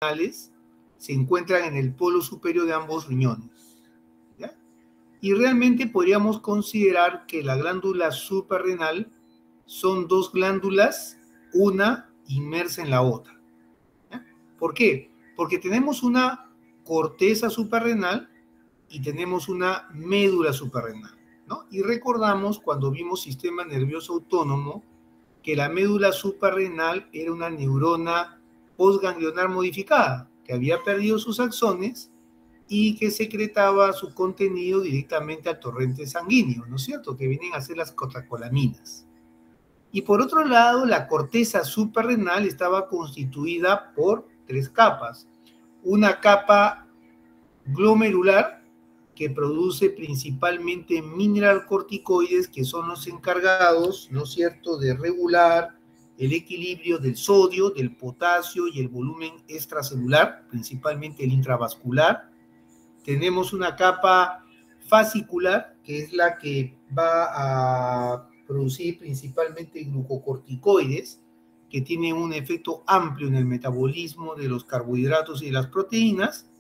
se encuentran en el polo superior de ambos riñones, ¿ya? Y realmente podríamos considerar que la glándula suprarrenal son dos glándulas, una inmersa en la otra, ¿ya? ¿Por qué? Porque tenemos una corteza suprarrenal y tenemos una médula suprarrenal, ¿no? Y recordamos cuando vimos sistema nervioso autónomo que la médula suprarrenal era una neurona postganglionar modificada, que había perdido sus axones y que secretaba su contenido directamente al torrente sanguíneo, ¿no es cierto? Que vienen a ser las catecolaminas. Y por otro lado, la corteza suprarrenal estaba constituida por tres capas. Una capa glomerular, que produce principalmente mineralocorticoides, que son los encargados, ¿no es cierto?, de regular el equilibrio del sodio, del potasio y el volumen extracelular, principalmente el intravascular. Tenemos una capa fascicular, que es la que va a producir principalmente glucocorticoides, que tienen un efecto amplio en el metabolismo de los carbohidratos y de las proteínas,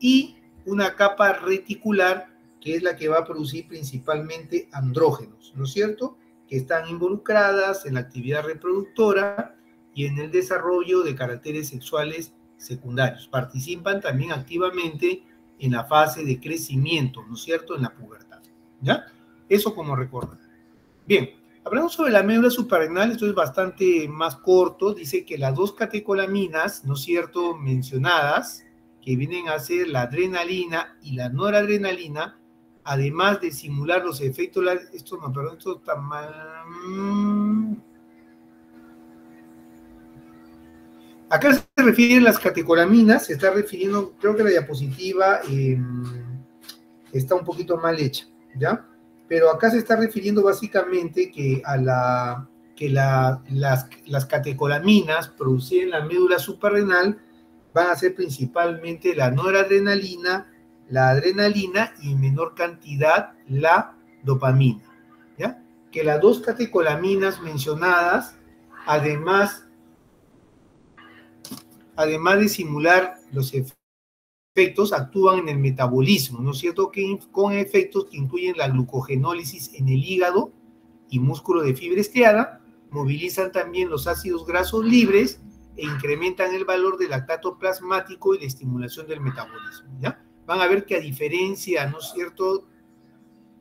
y una capa reticular, que es la que va a producir principalmente andrógenos, ¿no es cierto?, que están involucradas en la actividad reproductora y en el desarrollo de caracteres sexuales secundarios. Participan también activamente en la fase de crecimiento, ¿no es cierto?, en la pubertad, ¿ya? Eso como recordar. Bien, hablando sobre la médula suprarrenal, esto es bastante más corto. Dice que las dos catecolaminas, ¿no es cierto?, mencionadas, que vienen a ser la adrenalina y la noradrenalina, además de simular los efectos, esto está mal. Acá se refieren las catecolaminas, se está refiriendo, creo que la diapositiva está un poquito mal hecha, ¿ya? Pero acá se está refiriendo básicamente que las catecolaminas producidas en la médula suprarrenal van a ser principalmente la noradrenalina, la adrenalina y en menor cantidad la dopamina, ¿ya? Que las dos catecolaminas mencionadas, además de simular los efectos, actúan en el metabolismo, ¿no es cierto?, con efectos que incluyen la glucogenólisis en el hígado y músculo de fibra estriada, movilizan también los ácidos grasos libres e incrementan el valor del lactato plasmático y la estimulación del metabolismo, ¿ya? Van a ver que a diferencia, ¿no es cierto?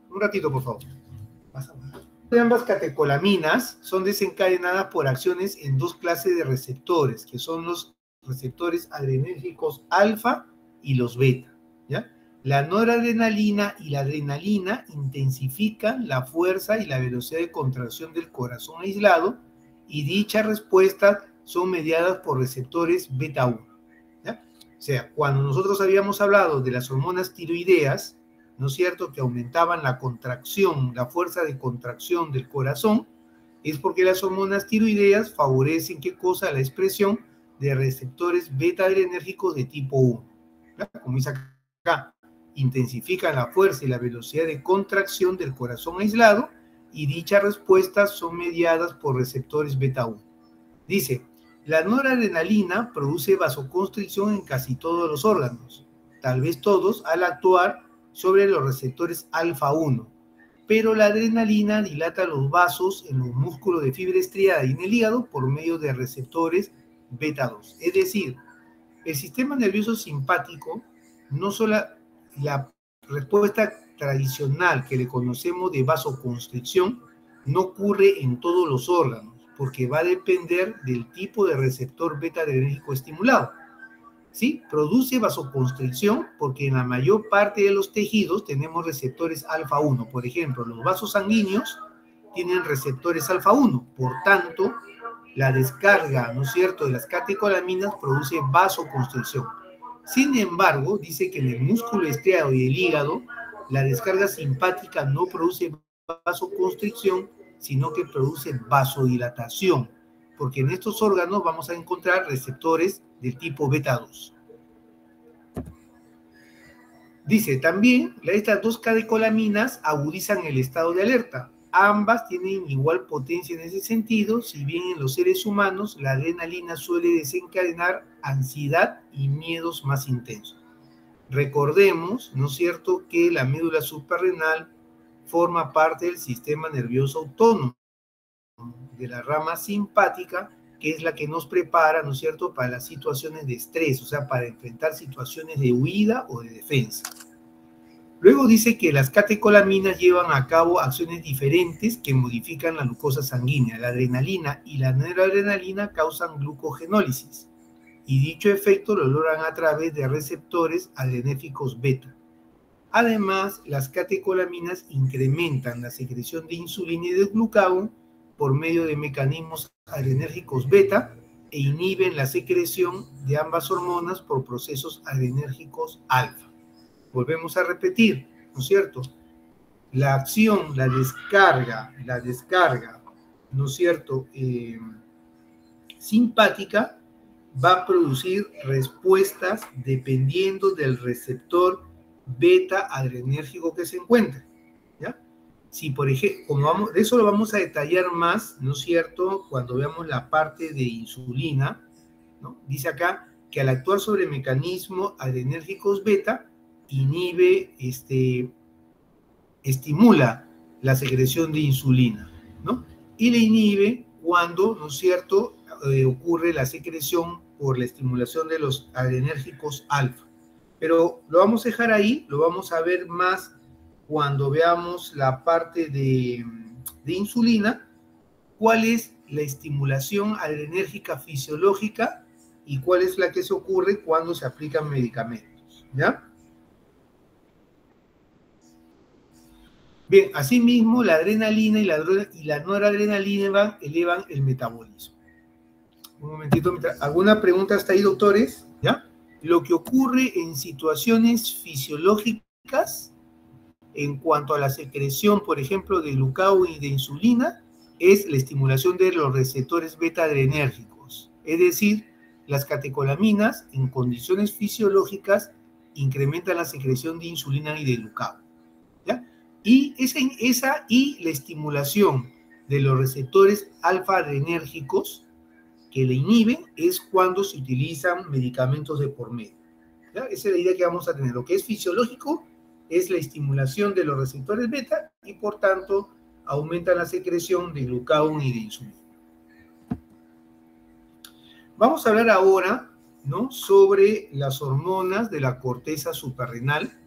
Un ratito, por favor. Ambas catecolaminas son desencadenadas por acciones en dos clases de receptores, que son los receptores adrenérgicos alfa y los beta, ¿ya? La noradrenalina y la adrenalina intensifican la fuerza y la velocidad de contracción del corazón aislado, y dichas respuestas son mediadas por receptores beta 1, ¿ya? O sea, cuando nosotros habíamos hablado de las hormonas tiroideas, ¿no es cierto?, que aumentaban la contracción, la fuerza de contracción del corazón, es porque las hormonas tiroideas favorecen, ¿qué cosa?, la expresión de receptores beta-adrenérgicos de tipo 1, ¿ya? Como dice acá, intensifican la fuerza y la velocidad de contracción del corazón aislado, y dichas respuestas son mediadas por receptores beta 1. Dice, la noradrenalina produce vasoconstricción en casi todos los órganos, tal vez todos, al actuar sobre los receptores alfa 1, pero la adrenalina dilata los vasos en los músculos de fibra estriada y en el hígado por medio de receptores beta 2. Es decir, el sistema nervioso simpático, no solo la respuesta tradicional que le conocemos de vasoconstricción, no ocurre en todos los órganos, porque va a depender del tipo de receptor beta-adrenérgico estimulado. ¿Sí? Produce vasoconstricción porque en la mayor parte de los tejidos tenemos receptores alfa 1. Por ejemplo, los vasos sanguíneos tienen receptores alfa 1. Por tanto, la descarga, ¿no es cierto?, de las catecolaminas produce vasoconstricción. Sin embargo, dice que en el músculo estriado y el hígado, la descarga simpática no produce vasoconstricción, sino que produce vasodilatación, porque en estos órganos vamos a encontrar receptores del tipo beta 2. Dice también, estas dos catecolaminas agudizan el estado de alerta, ambas tienen igual potencia en ese sentido, si bien en los seres humanos la adrenalina suele desencadenar ansiedad y miedos más intensos. Recordemos, ¿no es cierto?, que la médula suprarrenal forma parte del sistema nervioso autónomo, de la rama simpática, que es la que nos prepara, ¿no es cierto?, para las situaciones de estrés, o sea, para enfrentar situaciones de huida o de defensa. Luego dice que las catecolaminas llevan a cabo acciones diferentes que modifican la glucosa sanguínea. La adrenalina y la noradrenalina causan glucogenólisis, y dicho efecto lo logran a través de receptores adrenérgicos beta. Además, las catecolaminas incrementan la secreción de insulina y de glucagón por medio de mecanismos adrenérgicos beta e inhiben la secreción de ambas hormonas por procesos adrenérgicos alfa. Volvemos a repetir, ¿no es cierto? La acción, la descarga, ¿no es cierto?, simpática va a producir respuestas dependiendo del receptor beta adrenérgico que se encuentre, ¿ya? Si, por ejemplo, de eso lo vamos a detallar más, ¿no es cierto?, cuando veamos la parte de insulina, ¿no? Dice acá que al actuar sobre mecanismos adrenérgicos beta, inhibe, estimula la secreción de insulina, ¿no? Y le inhibe cuando, ¿no es cierto?, ocurre la secreción por la estimulación de los adrenérgicos alfa. Pero lo vamos a dejar ahí, lo vamos a ver más cuando veamos la parte de insulina, cuál es la estimulación adrenérgica fisiológica y cuál es la que se ocurre cuando se aplican medicamentos, ¿ya? Bien, asimismo, la adrenalina y la noradrenalina elevan el metabolismo. Un momentito, ¿alguna pregunta hasta ahí, doctores? ¿Ya? Lo que ocurre en situaciones fisiológicas en cuanto a la secreción, por ejemplo, de glucagón y de insulina, es la estimulación de los receptores beta adrenérgicos. Es decir, las catecolaminas en condiciones fisiológicas incrementan la secreción de insulina y de glucagón, ¿ya? Y y la estimulación de los receptores alfa adrenérgicos que le inhiben es cuando se utilizan medicamentos de por medio, ¿ya? Esa es la idea que vamos a tener. Lo que es fisiológico es la estimulación de los receptores beta y por tanto aumenta la secreción de glucagón y de insulina. Vamos a hablar ahora, ¿no?, sobre las hormonas de la corteza suprarrenal.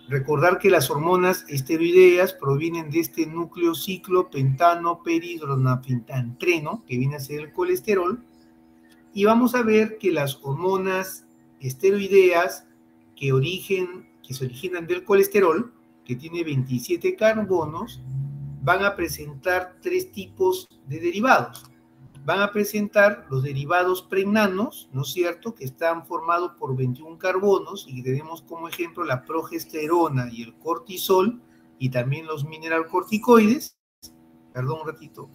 Recordar que las hormonas esteroideas provienen de este núcleo ciclopentano peridronafentantreno, que viene a ser el colesterol, y vamos a ver que las hormonas esteroideas que se originan del colesterol, que tiene 27 carbonos, van a presentar tres tipos de derivados. Van a presentar los derivados pregnanos, ¿no es cierto?, que están formados por 21 carbonos y tenemos como ejemplo la progesterona y el cortisol y también los mineralcorticoides. Perdón un ratito.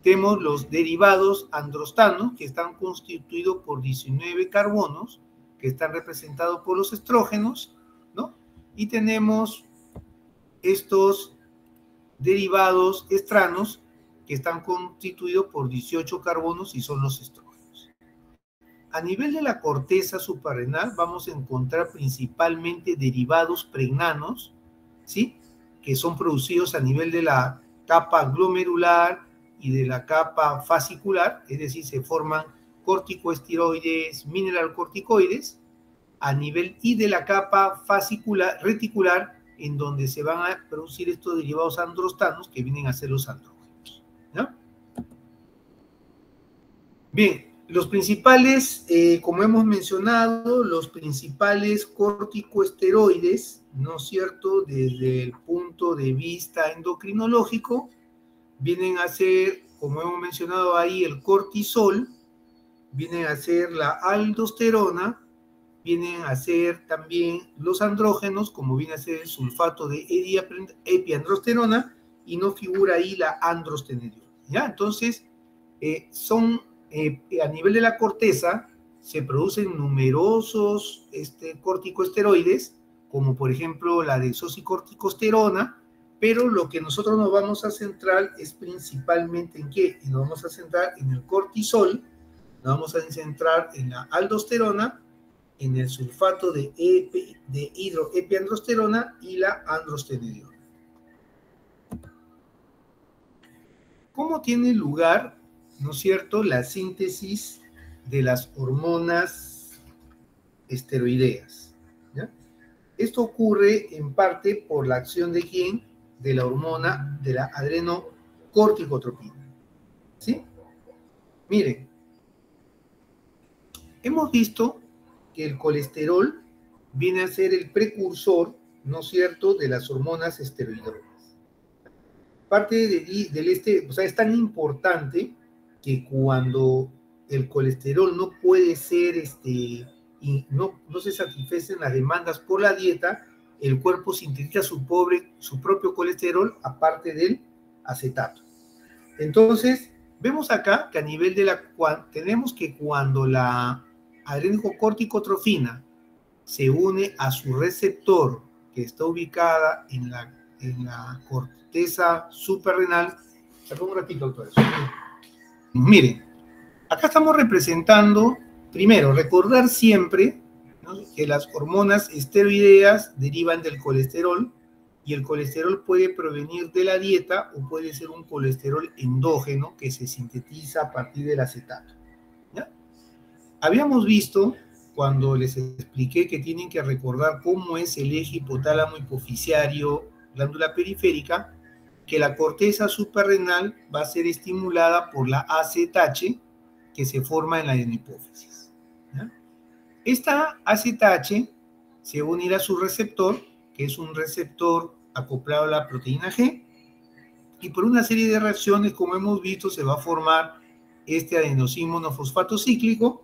Tenemos los derivados androstanos que están constituidos por 19 carbonos que están representados por los estrógenos, ¿no? Y tenemos estos derivados estranos que están constituidos por 18 carbonos y son los estrógenos. A nivel de la corteza suprarrenal vamos a encontrar principalmente derivados pregnanos, ¿sí?, que son producidos a nivel de la capa glomerular y de la capa fascicular, es decir, se forman corticosteroides, mineralcorticoides, a nivel y de la capa fascicular, reticular, en donde se van a producir estos derivados androstanos que vienen a ser los andrógenos, ¿no? Bien, los principales, como hemos mencionado, los principales corticosteroides, ¿no es cierto?, desde el punto de vista endocrinológico, vienen a ser, como hemos mencionado ahí, el cortisol, vienen a ser la aldosterona, vienen a ser también los andrógenos, como viene a ser el sulfato de epiandrosterona, y no figura ahí la androstenediol, ¿ya? Entonces, a nivel de la corteza, se producen numerosos corticosteroides, como por ejemplo la desoxicorticosterona, pero lo que nosotros nos vamos a centrar es principalmente en qué, nos vamos a centrar en el cortisol, nos vamos a centrar en la aldosterona, en el sulfato de hidroepiandrosterona y la androstenediona. ¿Cómo tiene lugar, no es cierto, la síntesis de las hormonas esteroideas? ¿Ya? Esto ocurre en parte por la acción de ¿quién? De la hormona de la adrenocorticotropina. ¿Sí? Miren, hemos visto que el colesterol viene a ser el precursor, ¿no es cierto?, de las hormonas esteroideas. Parte o sea, es tan importante que cuando el colesterol no puede ser, y no se satisfacen las demandas por la dieta, el cuerpo sintetiza su propio colesterol aparte del acetato. Entonces, vemos acá que a nivel de tenemos que cuando la adrenocorticotrofina se une a su receptor que está ubicada en la corteza suprarrenal. Perdón un ratito, doctor. Miren, acá estamos representando, primero, recordar siempre, ¿no?, que las hormonas esteroideas derivan del colesterol, y el colesterol puede provenir de la dieta o puede ser un colesterol endógeno que se sintetiza a partir del acetato. ¿Ya? Habíamos visto, cuando les expliqué que tienen que recordar cómo es el eje hipotálamo hipoficiario, glándula periférica, que la corteza suprarrenal va a ser estimulada por la AZH que se forma en la adenohipófisis. ¿Ya? Esta AZH se va a unir a su receptor, que es un receptor acoplado a la proteína G, y por una serie de reacciones, como hemos visto, se va a formar este adenosín monofosfato cíclico,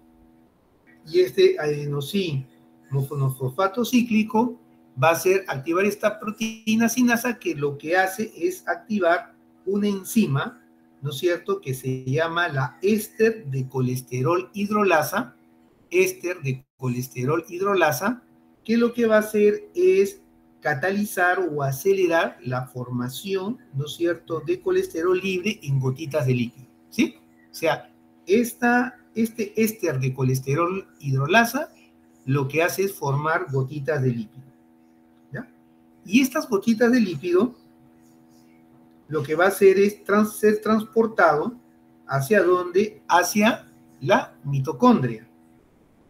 y este adenosín monofosfato cíclico va a activar esta proteína sinasa, que lo que hace es activar una enzima, ¿no es cierto?, que se llama la éster de colesterol hidrolasa, que lo que va a hacer es catalizar o acelerar la formación, ¿no es cierto?, de colesterol libre en gotitas de líquido, ¿sí? O sea, este éster de colesterol hidrolasa lo que hace es formar gotitas de lípido, ¿ya? Y estas gotitas de lípido lo que va a hacer es ser transportado ¿hacia dónde? Hacia la mitocondria,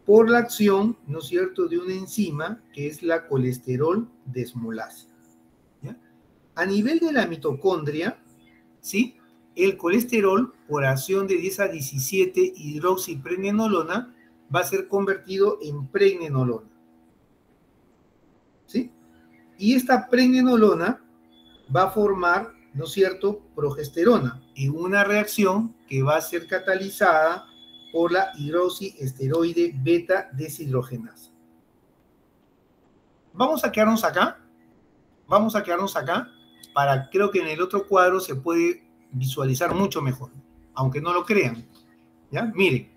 por la acción, ¿no es cierto?, de una enzima que es la colesterol desmolasa. ¿Ya? A nivel de la mitocondria, ¿sí?, el colesterol, por acción de 10 a 17 hidroxipregnenolona, va a ser convertido en pregnenolona. ¿Sí? Y esta pregnenolona va a formar, ¿no es cierto?, progesterona, en una reacción que va a ser catalizada por la hidroxiesteroide beta deshidrogenasa. Vamos a quedarnos acá. Creo que en el otro cuadro se puede visualizar mucho mejor, aunque no lo crean. ¿Ya? Miren.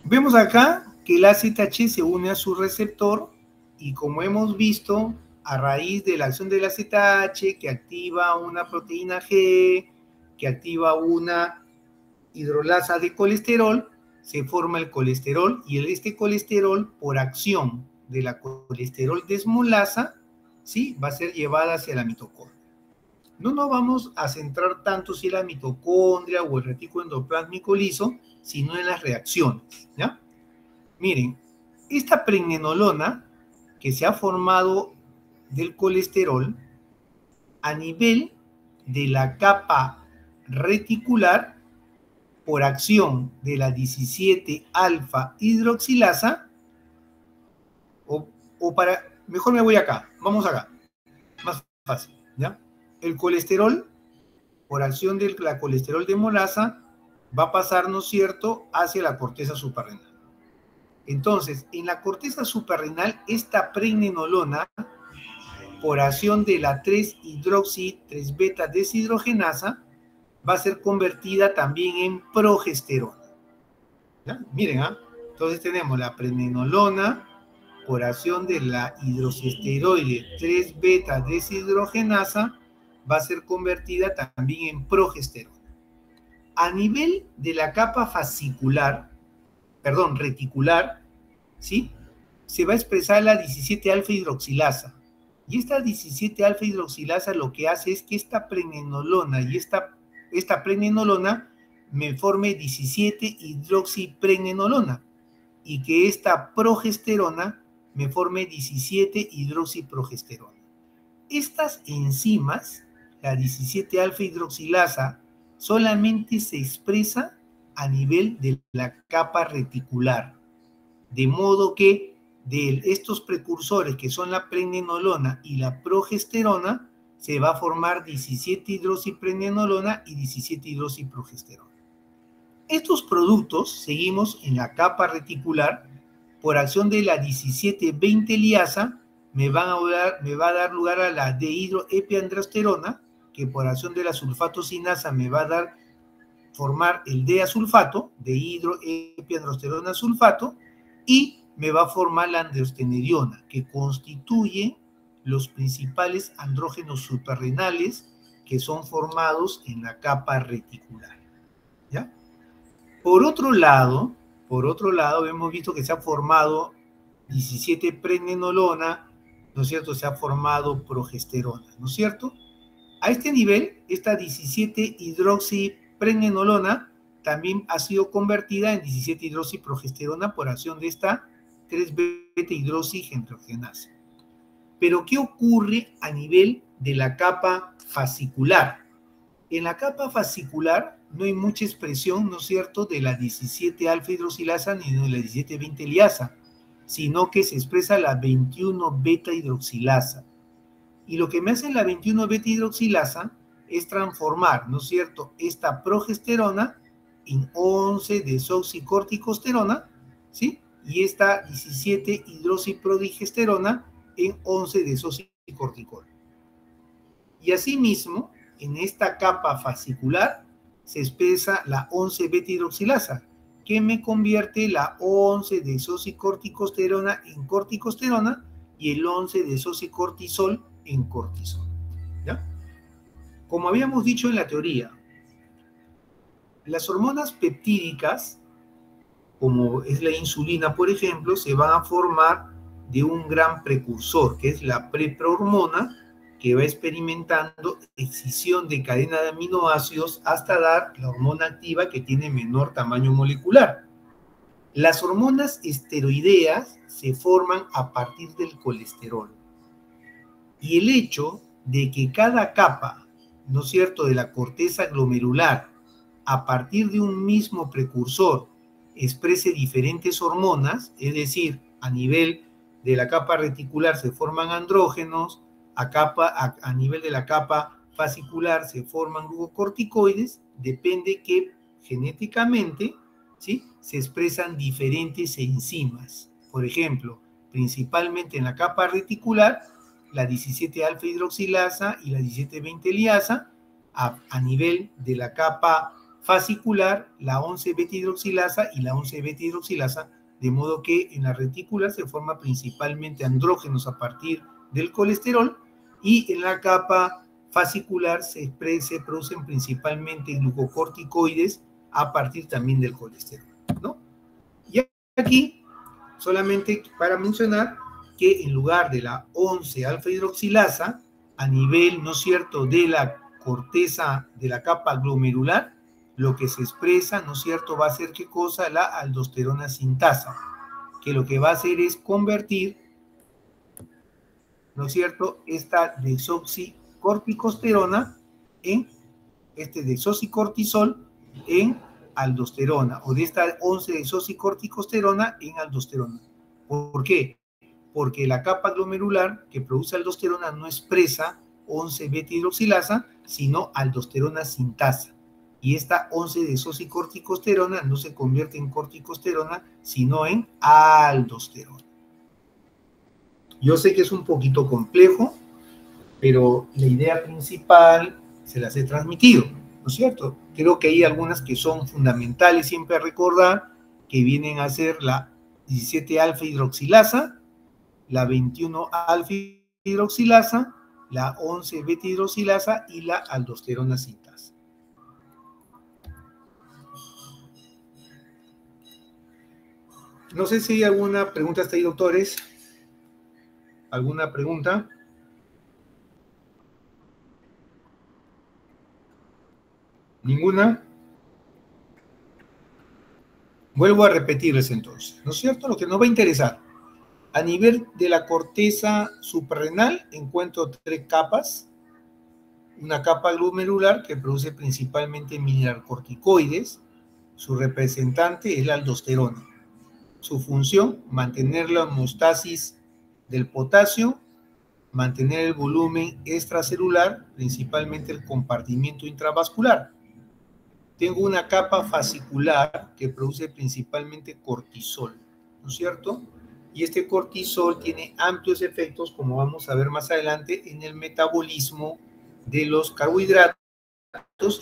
Vemos acá que el AZH se une a su receptor, y como hemos visto, a raíz de la acción del AZH, que activa una proteína G, que activa una hidrolasa de colesterol, se forma el colesterol, y este colesterol, por acción de la colesterol desmolasa, ¿sí?, va a ser llevada hacia la mitocondria. No nos vamos a centrar tanto si es la mitocondria o el retículo endoplásmico liso, sino en las reacciones, ¿ya? Miren, esta pregnenolona que se ha formado del colesterol a nivel de la capa reticular, por acción de la 17-alfa hidroxilasa, mejor me voy acá, vamos acá, más fácil, ¿ya? El colesterol, por acción de la colesterol desmolasa, va a pasar, ¿no es cierto?, hacia la corteza suprarrenal. Entonces, en la corteza suprarrenal, esta pregnenolona, por acción de la 3-hidroxi-3-beta deshidrogenasa, va a ser convertida también en progesterona. ¿Ya? Miren, entonces tenemos la pregnenolona, por acción de la hidroxiesteroide 3-beta deshidrogenasa, va a ser convertida también en progesterona. A nivel de la capa reticular, ¿sí? Se va a expresar la 17-alfa hidroxilasa. Y esta 17-alfa hidroxilasa lo que hace es que esta prenenolona y esta prenenolona me forme 17-hidroxiprenenolona y que esta progesterona me forme 17-hidroxiprogesterona. Estas enzimas, la 17-alfa hidroxilasa, solamente se expresa a nivel de la capa reticular, de modo que de estos precursores que son la prenenolona y la progesterona, se va a formar 17-hidroxiprenenolona y 17-hidroxiprogesterona. Estos productos, seguimos en la capa reticular, por acción de la 17-20 liasa, me va a dar lugar a la dehidroepiandrosterona, que por acción de la sulfatosinasa me va a formar el deasulfato, dehidroepiandrosterona sulfato, y me va a formar la androstenediona, que constituye los principales andrógenos suprarrenales que son formados en la capa reticular. ¿Ya? Por otro lado, hemos visto que se ha formado 17-prenenolona, ¿no es cierto? Se ha formado progesterona, ¿no es cierto? A este nivel, esta 17-hidroxiprenenolona también ha sido convertida en 17-hidroxiprogesterona por acción de esta 3-beta-hidroxihidrogenasa. Pero, ¿qué ocurre a nivel de la capa fascicular? En la capa fascicular no hay mucha expresión, ¿no es cierto?, de la 17-alfa hidroxilasa ni de la 17-20 liasa, sino que se expresa la 21-beta hidroxilasa. Y lo que me hace la 21-beta hidroxilasa es transformar, ¿no es cierto?, esta progesterona en 11-desoxicorticosterona, ¿sí? Y esta 17-hidroxiprodigesterona en 11-desoxicorticol. Y asimismo, en esta capa fascicular se expresa la 11-beta hidroxilasa, que me convierte la 11-desoxicorticosterona en corticosterona y el 11-desoxicortisol en cortisol. ¿Ya? Como habíamos dicho en la teoría, las hormonas peptídicas, como es la insulina, por ejemplo, se van a formar de un gran precursor, que es la preprohormona, que va experimentando escisión de cadena de aminoácidos hasta dar la hormona activa que tiene menor tamaño molecular. Las hormonas esteroideas se forman a partir del colesterol. Y el hecho de que cada capa, ¿no es cierto?, de la corteza glomerular, a partir de un mismo precursor, exprese diferentes hormonas, es decir, a nivel de la capa reticular se forman andrógenos, a nivel de la capa fascicular se forman glucocorticoides, depende que genéticamente, ¿sí?, se expresan diferentes enzimas. Por ejemplo, principalmente en la capa reticular, la 17-alfa hidroxilasa y la 17-20 liasa, a nivel de la capa fascicular, la 11-beta hidroxilasa y la 11-beta hidroxilasa, de modo que en la retícula se forma principalmente andrógenos a partir del colesterol, y en la capa fascicular se producen principalmente glucocorticoides a partir también del colesterol, ¿no? Y aquí, solamente para mencionar que en lugar de la 11-alfa hidroxilasa, a nivel, ¿no es cierto?, de la corteza de la capa glomerular, lo que se expresa, ¿no es cierto?, va a ser ¿qué cosa? La aldosterona sintasa, que lo que va a hacer es convertir, ¿no es cierto?, esta desoxicorticosterona en desoxicortisol en aldosterona, o de esta 11-desoxicorticosterona en aldosterona. ¿Por qué? Porque la capa glomerular que produce aldosterona no expresa 11-beta hidroxilasa, sino aldosterona sintasa. Y esta 11-desoxicorticosterona no se convierte en corticosterona, sino en aldosterona. Yo sé que es un poquito complejo, pero la idea principal se las he transmitido, ¿no es cierto? Creo que hay algunas que son fundamentales siempre a recordar, que vienen a ser la 17-alfa hidroxilasa, la 21-alfa-hidroxilasa, la 11-beta-hidroxilasa y la aldosterona sintasa. No sé si hay alguna pregunta hasta ahí, doctores. ¿Alguna pregunta? ¿Ninguna? Vuelvo a repetirles entonces, ¿no es cierto? Lo que nos va a interesar. A nivel de la corteza suprarrenal encuentro 3 capas. Una capa glomerular que produce principalmente mineralocorticoides. Su representante es la aldosterona. Su función, mantener la homeostasis del potasio, mantener el volumen extracelular, principalmente el compartimiento intravascular. Tengo una capa fascicular que produce principalmente cortisol, ¿no es cierto? Y este cortisol tiene amplios efectos, como vamos a ver más adelante, en el metabolismo de los carbohidratos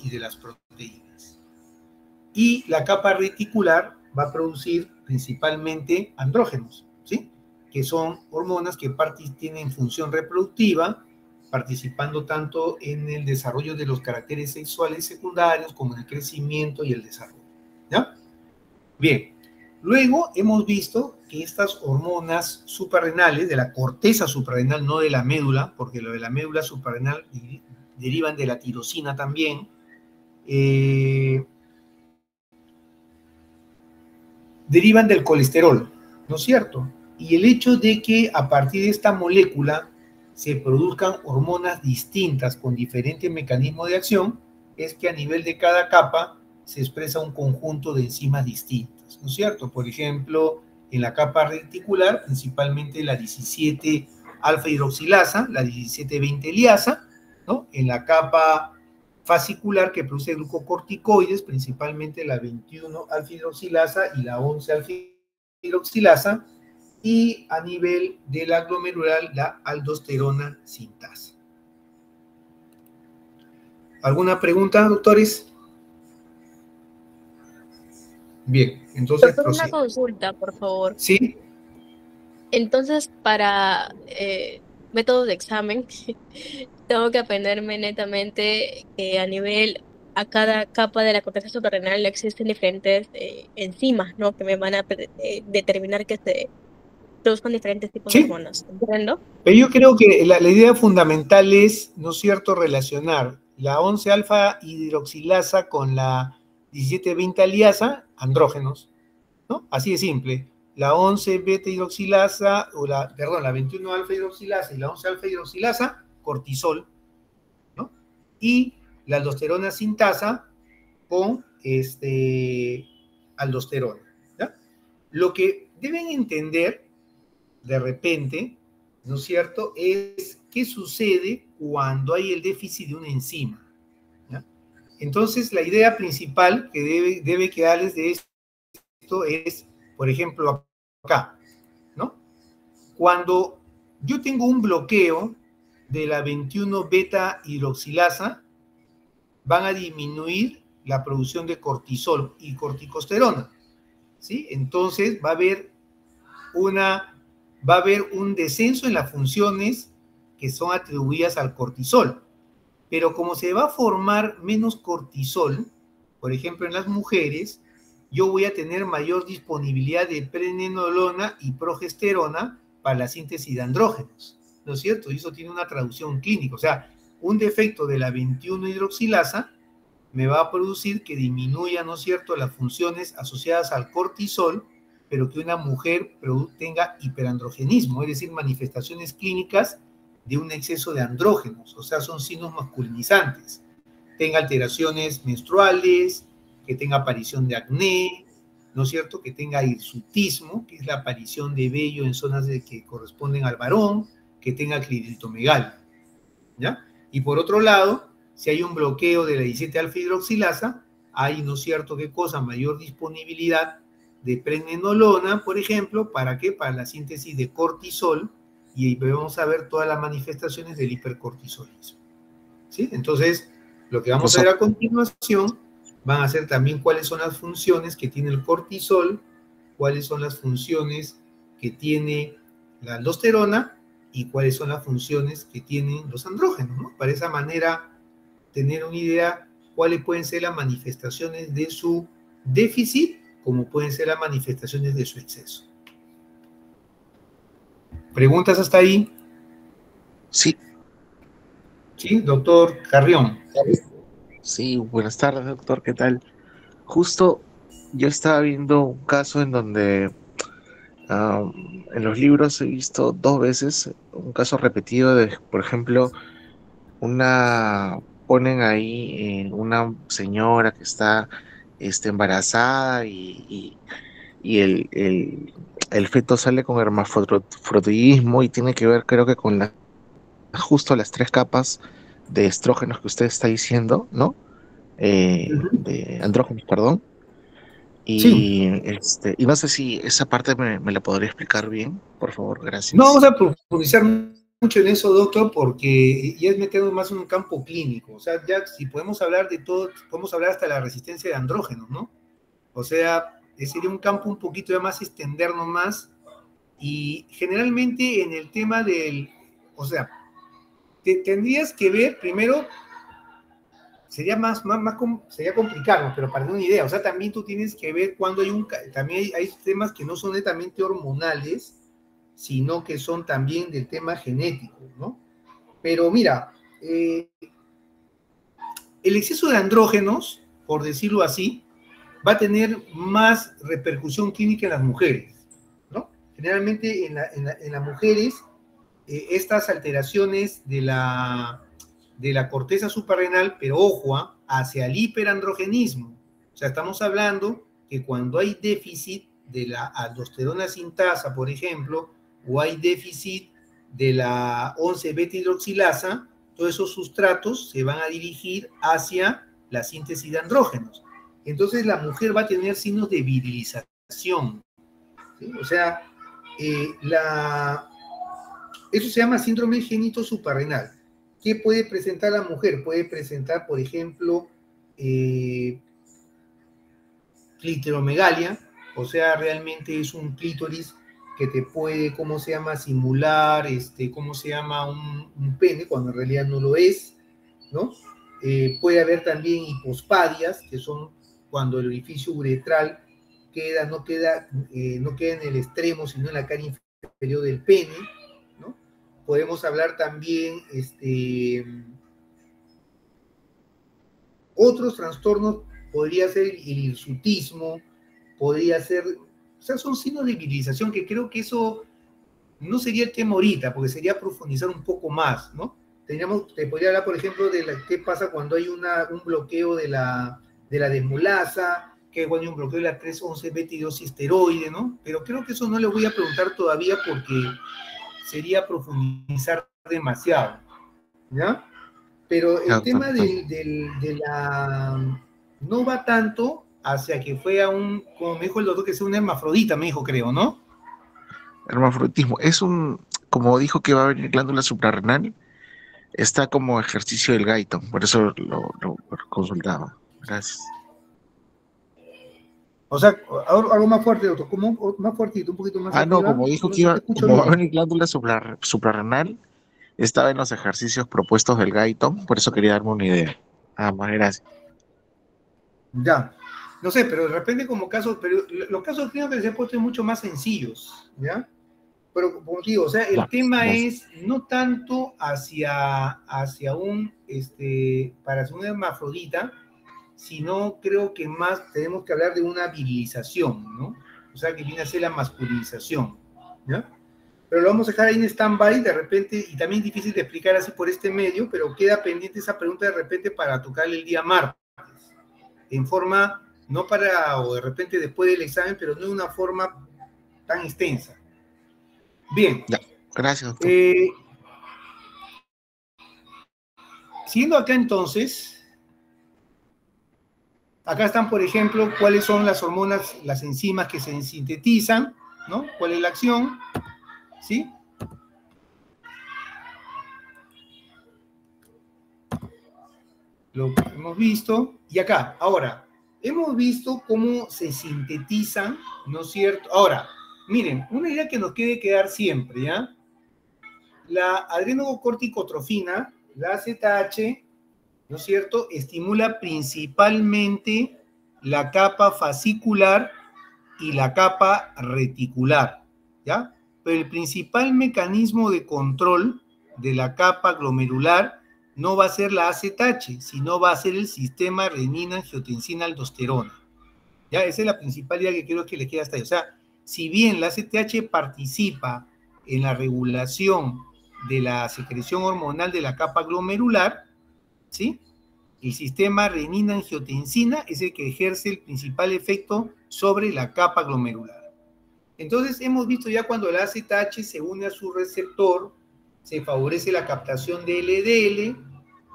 y de las proteínas. Y la capa reticular va a producir principalmente andrógenos, ¿sí? Que son hormonas que tienen función reproductiva, participando tanto en el desarrollo de los caracteres sexuales secundarios como en el crecimiento y el desarrollo, ¿ya? Bien, luego hemos visto que estas hormonas suprarrenales, de la corteza suprarrenal, no de la médula, porque lo de la médula suprarrenal derivan de la tirosina también, derivan del colesterol, ¿no es cierto? Y el hecho de que a partir de esta molécula se produzcan hormonas distintas con diferentes mecanismos de acción, es que a nivel de cada capa se expresa un conjunto de enzimas distintas, ¿no es cierto? Por ejemplo, en la capa reticular, principalmente la 17-alfa-hidroxilasa, la 17-20-liasa, ¿no? En la capa fascicular que produce glucocorticoides, principalmente la 21-alfa-hidroxilasa y la 11-alfa-hidroxilasa, y a nivel de la glomerular, la aldosterona sintasa. ¿Alguna pregunta, doctores? Bien, entonces Doctor, una consulta, por favor. ¿Sí? Entonces, para métodos de examen, tengo que aprenderme netamente que a cada capa de la corteza suprarrenal existen diferentes enzimas, ¿no? Que me van a determinar que se produzcan diferentes tipos de Sí, hormonas. ¿Entiendo? pero yo creo que la idea fundamental es, ¿no es cierto?, relacionar la 11-alfa-hidroxilasa con la 17-20-liasa, andrógenos, ¿no? Así de simple. La 11-beta-hidroxilasa, la 21-alfa-hidroxilasa y la 11-alfa-hidroxilasa, cortisol, ¿no? Y la aldosterona sintasa con aldosterona, ¿ya? Lo que deben entender de repente, ¿no es cierto?, es qué sucede cuando hay el déficit de una enzima, ¿ya? Entonces, la idea principal que debe quedarles de esto es, por ejemplo, acá, ¿no? Cuando yo tengo un bloqueo de la 21-beta-hidroxilasa, van a disminuir la producción de cortisol y corticosterona, ¿sí? Entonces va a haber un descenso en las funciones que son atribuidas al cortisol. Pero como se va a formar menos cortisol, por ejemplo en las mujeres, yo voy a tener mayor disponibilidad de pregnenolona y progesterona para la síntesis de andrógenos, ¿no es cierto? Y eso tiene una traducción clínica, o sea, un defecto de la 21-hidroxilasa me va a producir que disminuya, ¿no es cierto?, las funciones asociadas al cortisol, pero que una mujer tenga hiperandrogenismo, es decir, manifestaciones clínicas de un exceso de andrógenos, o sea, son signos masculinizantes, tenga alteraciones menstruales, que tenga aparición de acné, ¿no es cierto?, que tenga hirsutismo, que es la aparición de vello en zonas que corresponden al varón, que tenga cleridomegalia, ¿ya? Y por otro lado, si hay un bloqueo de la 17-alfa-hidroxilasa, hay, ¿no es cierto?, ¿qué cosa? Mayor disponibilidad de pregnenolona, por ejemplo, ¿para qué? Para la síntesis de cortisol, y vamos a ver todas las manifestaciones del hipercortisolismo, ¿sí? Entonces, lo que vamos a ver a continuación van a ser también cuáles son las funciones que tiene el cortisol, cuáles son las funciones que tiene la aldosterona y cuáles son las funciones que tienen los andrógenos, ¿no? Para esa manera tener una idea cuáles pueden ser las manifestaciones de su déficit, como pueden ser las manifestaciones de su exceso. ¿Preguntas hasta ahí? Sí. Sí, doctor Carrión. Sí, buenas tardes, doctor, ¿qué tal? Justo yo estaba viendo un caso en donde en los libros he visto dos veces un caso repetido de, por ejemplo, ponen ahí una señora que está embarazada y el feto sale con hermafrodismo y tiene que ver, creo que con justo las tres capas de estrógenos que usted está diciendo, ¿no? De andrógenos, perdón. Sí. Y no sé si esa parte me la podría explicar bien, por favor, No gracias. vamos a profundizar mucho en eso, doctor, porque ya es meternos más en un campo clínico. O sea, ya si podemos hablar de todo, podemos hablar hasta la resistencia de andrógenos, ¿no? O sea, sería un campo un poquito ya más extendernos más. Y generalmente en el tema o sea, tendrías que ver primero, sería sería complicado, pero para tener una idea, o sea, también tú tienes que ver cuando también hay temas que no son netamente hormonales, sino que son también del tema genético, ¿no? Pero mira, el exceso de andrógenos, por decirlo así, va a tener más repercusión clínica en las mujeres, ¿no? Generalmente en las mujeres, estas alteraciones de la corteza suprarrenal, pero ojo, hacia el hiperandrogenismo. O sea, estamos hablando que cuando hay déficit de la aldosterona sintasa, por ejemplo, o hay déficit de la 11-beta-hidroxilasa, todos esos sustratos se van a dirigir hacia la síntesis de andrógenos. Entonces la mujer va a tener signos de virilización, ¿sí? O sea, eso se llama síndrome génito suprarrenal. ¿Qué puede presentar la mujer? Puede presentar, por ejemplo, clitoromegalia, o sea, realmente es un clítoris que te puede, ¿cómo se llama?, simular, ¿cómo se llama?, un pene, cuando en realidad no lo es, ¿no? Puede haber también hipospadias, que son cuando el orificio uretral no queda en el extremo, sino en la cara inferior del pene, ¿no? Podemos hablar también, otros trastornos, podría ser el hirsutismo, podría ser, o sea, son signos de virilización que creo que eso no sería el tema ahorita, porque sería profundizar un poco más, ¿no? Te podría hablar, por ejemplo, de qué pasa cuando hay un bloqueo de la desmolasa, que cuando hay un bloqueo de la 3,11-beta-hidroxiesteroide, ¿no? Pero creo que eso no le voy a preguntar todavía porque sería profundizar demasiado, ¿ya? Pero el tema no va tanto hacia que fue como me dijo el doctor, que sea un hermafrodita, me dijo, creo, ¿no? Hermafroditismo, como dijo que va a venir glándula suprarrenal, está como ejercicio del Guyton, por eso lo consultaba. Gracias. O sea, algo más fuerte, doctor, como más fuertito, un poquito más arriba. No, como dijo que como va a venir glándula suprarrenal, estaba en los ejercicios propuestos del Guyton, por eso quería darme una idea. Más, gracias. Ya, no sé, pero de repente pero los casos clínicos que se han puesto mucho más sencillos, ¿ya? Pero como digo, o sea, el tema es no tanto hacia para ser un hermafrodita, sino creo que más tenemos que hablar de una virilización, ¿no? O sea, que viene a ser la masculinización, ¿ya? Pero lo vamos a dejar ahí en stand-by de repente, y también difícil de explicar así por este medio, pero queda pendiente esa pregunta de repente para tocarle el día martes, en forma, o de repente después del examen, pero no de una forma tan extensa. Bien. Ya, gracias, doctor. Siguiendo acá entonces, acá están, por ejemplo, cuáles son las hormonas, las enzimas que se sintetizan, ¿no? ¿Cuál es la acción? ¿Sí? Lo que hemos visto. Y acá, ahora, hemos visto cómo se sintetizan, ¿no es cierto? Ahora, Miren, una idea que nos quiere quedar siempre, ¿ya? La adrenocorticotrofina, la AZH, ¿no es cierto?, estimula principalmente la capa fascicular y la capa reticular, ¿ya? Pero el principal mecanismo de control de la capa glomerular no va a ser la AZH, sino va a ser el sistema renina-angiotensina-aldosterona. ¿Ya? Esa es la principal idea que quiero que les quede hasta ahí. O sea, si bien la AZH participa en la regulación de la secreción hormonal de la capa glomerular, ¿sí?, el sistema renina-angiotensina es el que ejerce el principal efecto sobre la capa glomerular. Entonces, hemos visto ya cuando la AZH se une a su receptor, se favorece la captación de LDL,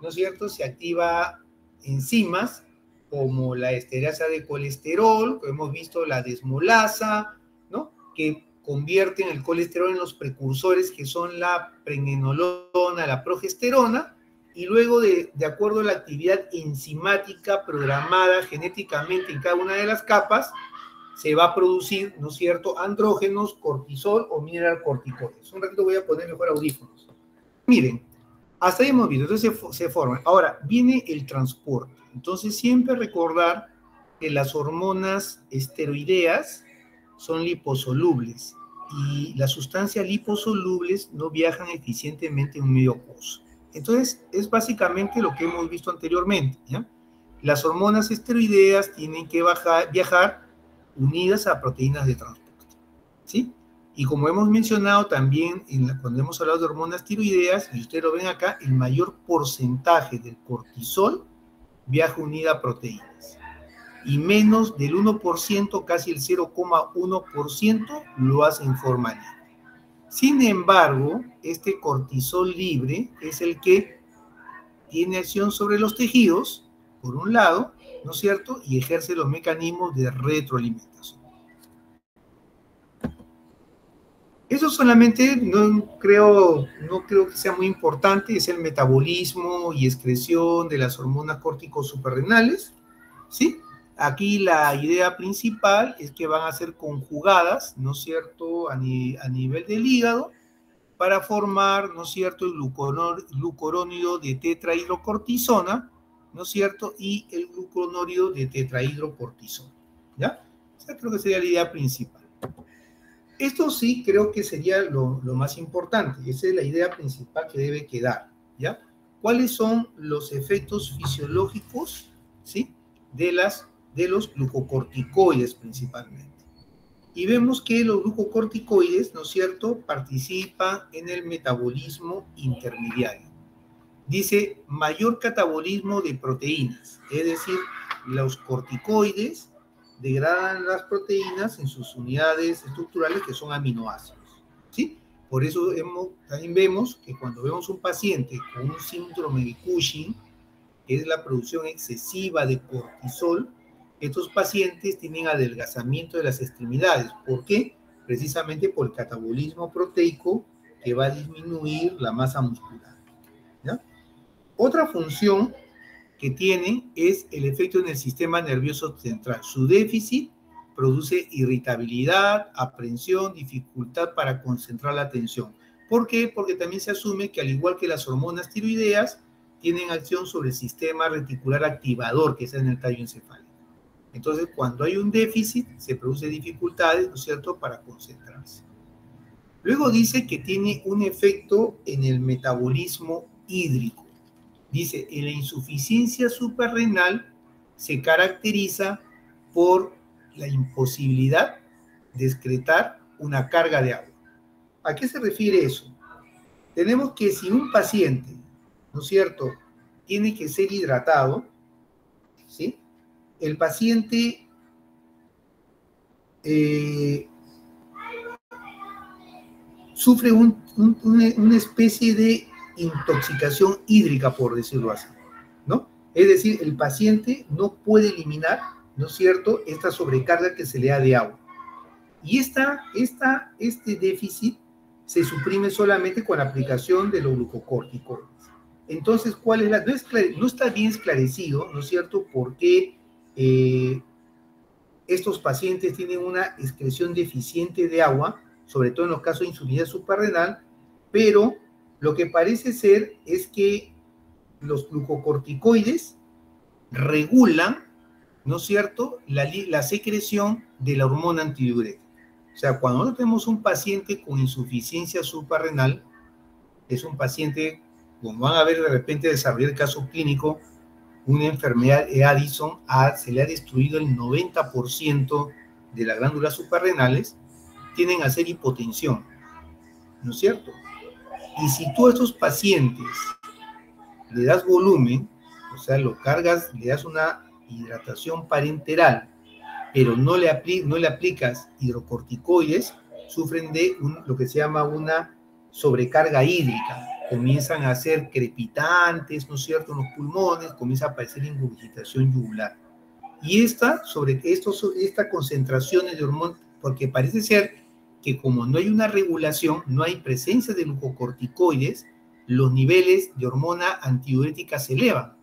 ¿no es cierto? Se activa enzimas como la esterasa de colesterol, que hemos visto la desmolasa, ¿no?, que convierten el colesterol en los precursores que son la pregnenolona, la progesterona, y luego de acuerdo a la actividad enzimática programada genéticamente en cada una de las capas, se va a producir, ¿no es cierto?, andrógenos, cortisol o mineralcorticoides. Un ratito voy a poner mejor audífonos. Miren, hasta ahí hemos visto, entonces se forman. Ahora, viene el transporte. Entonces, siempre recordar que las hormonas esteroideas son liposolubles y las sustancias liposolubles no viajan eficientemente en un medio acuoso. Entonces, es básicamente lo que hemos visto anteriormente, ¿ya? Las hormonas esteroideas tienen que viajar unidas a proteínas de transporte, ¿sí? Y como hemos mencionado también cuando hemos hablado de hormonas tiroideas, y ustedes lo ven acá, el mayor porcentaje del cortisol viaja unida a proteínas. Y menos del 1%, casi el 0,1%, lo hace en forma libre. Sin embargo, este cortisol libre es el que tiene acción sobre los tejidos, por un lado, ¿no es cierto?, y ejerce los mecanismos de retroalimentación. Eso solamente no creo que sea muy importante, es el metabolismo y excreción de las hormonas córticos suprarrenales, ¿sí? Aquí la idea principal es que van a ser conjugadas, ¿no es cierto?, a nivel del hígado, para formar, ¿no es cierto?, el glucurónido de tetrahidrocortisona, ¿no es cierto?, y el glucurónido de tetrahidrocortisona, ¿ya? O sea, creo que sería la idea principal. Esto sí creo que sería lo más importante, esa es la idea principal que debe quedar, ¿ya? ¿Cuáles son los efectos fisiológicos, ¿sí?, de los glucocorticoides principalmente? Y vemos que los glucocorticoides, ¿no es cierto?, participan en el metabolismo intermediario. Dice mayor catabolismo de proteínas, es decir, los corticoides degradan las proteínas en sus unidades estructurales que son aminoácidos, ¿sí? Por eso también vemos que cuando vemos un paciente con un síndrome de Cushing, que es la producción excesiva de cortisol, estos pacientes tienen adelgazamiento de las extremidades. ¿Por qué? Precisamente por el catabolismo proteico que va a disminuir la masa muscular, ¿ya? Otra función que tiene es el efecto en el sistema nervioso central. Su déficit produce irritabilidad, aprensión, dificultad para concentrar la atención. ¿Por qué? Porque también se asume que al igual que las hormonas tiroideas, tienen acción sobre el sistema reticular activador que está en el tallo encefálico. Entonces, cuando hay un déficit, se produce dificultades, ¿no es cierto?, para concentrarse. Luego dice que tiene un efecto en el metabolismo hídrico. Dice, en la insuficiencia suprarrenal se caracteriza por la imposibilidad de excretar una carga de agua. ¿A qué se refiere eso? Tenemos que si un paciente, ¿no es cierto?, tiene que ser hidratado, ¿sí?, el paciente sufre una especie de intoxicación hídrica, por decirlo así, ¿no? Es decir, el paciente no puede eliminar, ¿no es cierto?, esta sobrecarga que se le da de agua. Y este déficit se suprime solamente con la aplicación de los glucocorticoides. Entonces, ¿cuál es no está bien esclarecido, ¿no es cierto?, por qué estos pacientes tienen una excreción deficiente de agua, sobre todo en los casos de insuficiencia suprarrenal, pero lo que parece ser es que los glucocorticoides regulan, ¿no es cierto?, la secreción de la hormona antidiurética. O sea, cuando nosotros tenemos un paciente con insuficiencia suprarrenal, es un paciente, como van a ver de repente desarrollar el caso clínico, una enfermedad de Addison, se le ha destruido el 90% de las glándulas suprarrenales, tienden a hacer hipotensión, ¿no es cierto? Y si tú a estos pacientes le das volumen, o sea, lo cargas, le das una hidratación parenteral, pero no le aplicas hidrocorticoides, sufren de lo que se llama una sobrecarga hídrica. Comienzan a ser crepitantes, ¿no es cierto?, en los pulmones, comienza a aparecer ingurgitación yugular. Y esta concentraciones de hormonas, porque parece ser que como no hay una regulación, no hay presencia de glucocorticoides, los niveles de hormona antidiurética se elevan.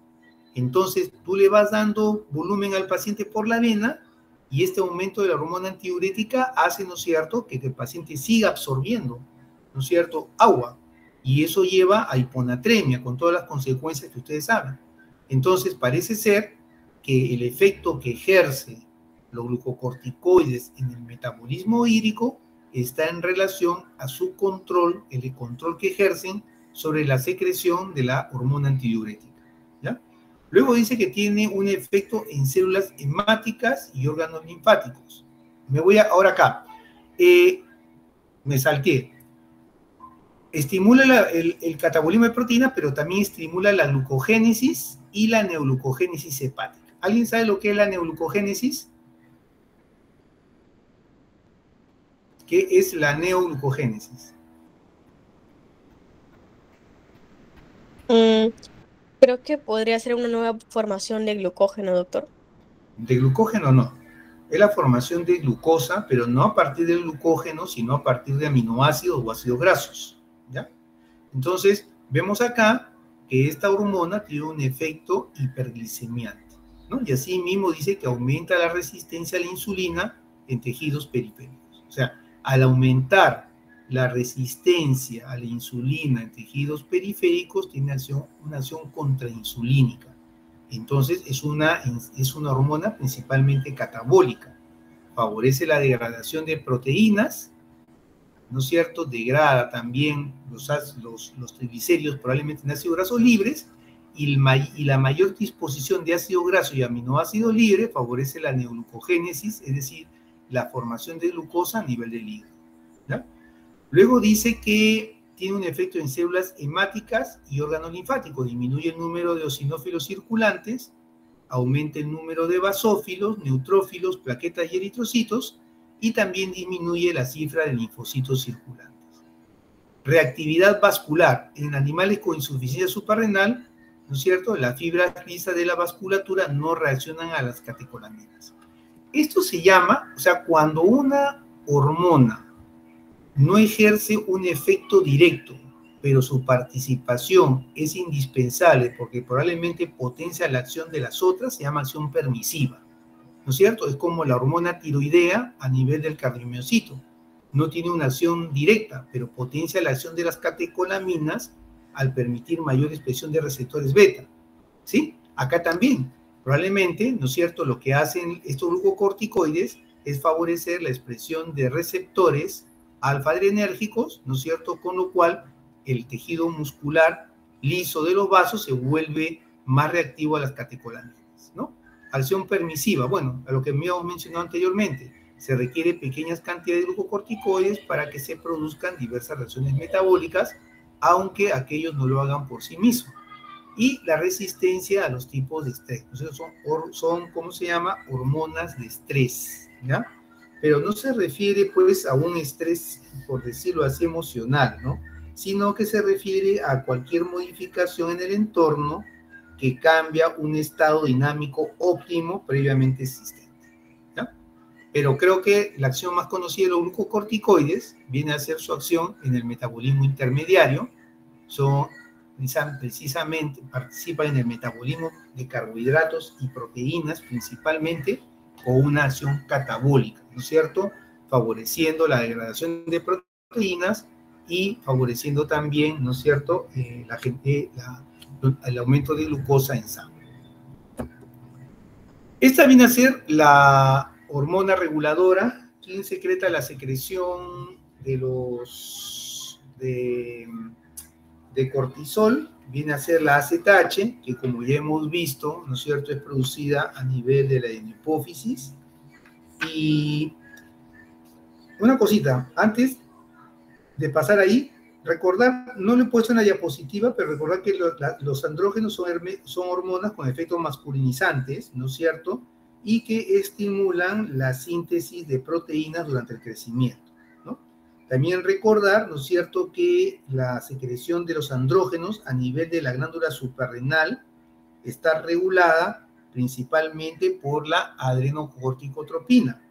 Entonces, tú le vas dando volumen al paciente por la vena y este aumento de la hormona antidiurética hace, ¿no es cierto?, que el paciente siga absorbiendo, ¿no es cierto?, agua. Y eso lleva a hiponatremia, con todas las consecuencias que ustedes saben. Entonces, parece ser que el efecto que ejerce los glucocorticoides en el metabolismo hídrico está en relación a su control, el control que ejercen sobre la secreción de la hormona antidiurética, ¿ya? Luego dice que tiene un efecto en células hemáticas y órganos linfáticos. Me voy ahora acá. Me salté. Estimula el catabolismo de proteínas, pero también estimula la glucogénesis y la neoglucogénesis hepática. ¿Alguien sabe lo que es la neoglucogénesis? ¿Qué es la neoglucogénesis? Creo que podría ser una nueva formación de glucógeno, doctor. De glucógeno no. Es la formación de glucosa, pero no a partir del glucógeno, sino a partir de aminoácidos o ácidos grasos, ¿ya? Entonces, vemos acá que esta hormona tiene un efecto hiperglicemiante, ¿no? Y así mismo dice que aumenta la resistencia a la insulina en tejidos periféricos. O sea, al aumentar la resistencia a la insulina en tejidos periféricos, tiene una acción contrainsulínica. Entonces, es una hormona principalmente catabólica. Favorece la degradación de proteínas, ¿no es cierto? Degrada también los triglicéridos, probablemente en ácidos grasos libres, y la mayor disposición de ácido graso y aminoácido libre favorece la neoglucogénesis, es decir, la formación de glucosa a nivel del hígado, ¿ya? Luego dice que tiene un efecto en células hemáticas y órganos linfáticos, disminuye el número de eosinófilos circulantes, aumenta el número de basófilos, neutrófilos, plaquetas y eritrocitos, y también disminuye la cifra de linfocitos circulantes. Reactividad vascular. En animales con insuficiencia suprarrenal, ¿no es cierto?, las fibras lisas de la vasculatura no reaccionan a las catecolaminas. Esto se llama, o sea, cuando una hormona no ejerce un efecto directo, pero su participación es indispensable porque probablemente potencia la acción de las otras, se llama acción permisiva, ¿no es cierto? Es como la hormona tiroidea a nivel del cardiomiocito. No tiene una acción directa, pero potencia la acción de las catecolaminas al permitir mayor expresión de receptores beta, ¿sí? Acá también, probablemente, ¿no es cierto?, lo que hacen estos glucocorticoides es favorecer la expresión de receptores alfa-adrenérgicos, ¿no es cierto?, con lo cual el tejido muscular liso de los vasos se vuelve más reactivo a las catecolaminas, ¿no? Acción permisiva, bueno, a lo que habíamos mencionado anteriormente, se requiere pequeñas cantidades de glucocorticoides para que se produzcan diversas reacciones metabólicas, aunque aquellos no lo hagan por sí mismos. Y la resistencia a los tipos de estrés, entonces son ¿cómo se llama?, hormonas de estrés, ¿ya? Pero no se refiere, pues, a un estrés, por decirlo así, emocional, ¿no?, sino que se refiere a cualquier modificación en el entorno que cambia un estado dinámico óptimo previamente existente, ¿ya? Pero creo que la acción más conocida de los glucocorticoides viene a ser su acción en el metabolismo intermediario. Precisamente participan en el metabolismo de carbohidratos y proteínas principalmente, o una acción catabólica, ¿no es cierto? Favoreciendo la degradación de proteínas y favoreciendo también, ¿no es cierto?, el aumento de glucosa en sangre. Esta viene a ser la hormona reguladora, quien secreta la secreción de cortisol, viene a ser la AZH, que como ya hemos visto, ¿no es cierto?, es producida a nivel de la hipófisis. Y una cosita, antes de pasar ahí, recordar, no lo he puesto en la diapositiva, pero recordar que los andrógenos son hormonas con efectos masculinizantes, ¿no es cierto?, y que estimulan la síntesis de proteínas durante el crecimiento, ¿no? También recordar, ¿no es cierto?, que la secreción de los andrógenos a nivel de la glándula suprarrenal está regulada principalmente por la adrenocorticotropina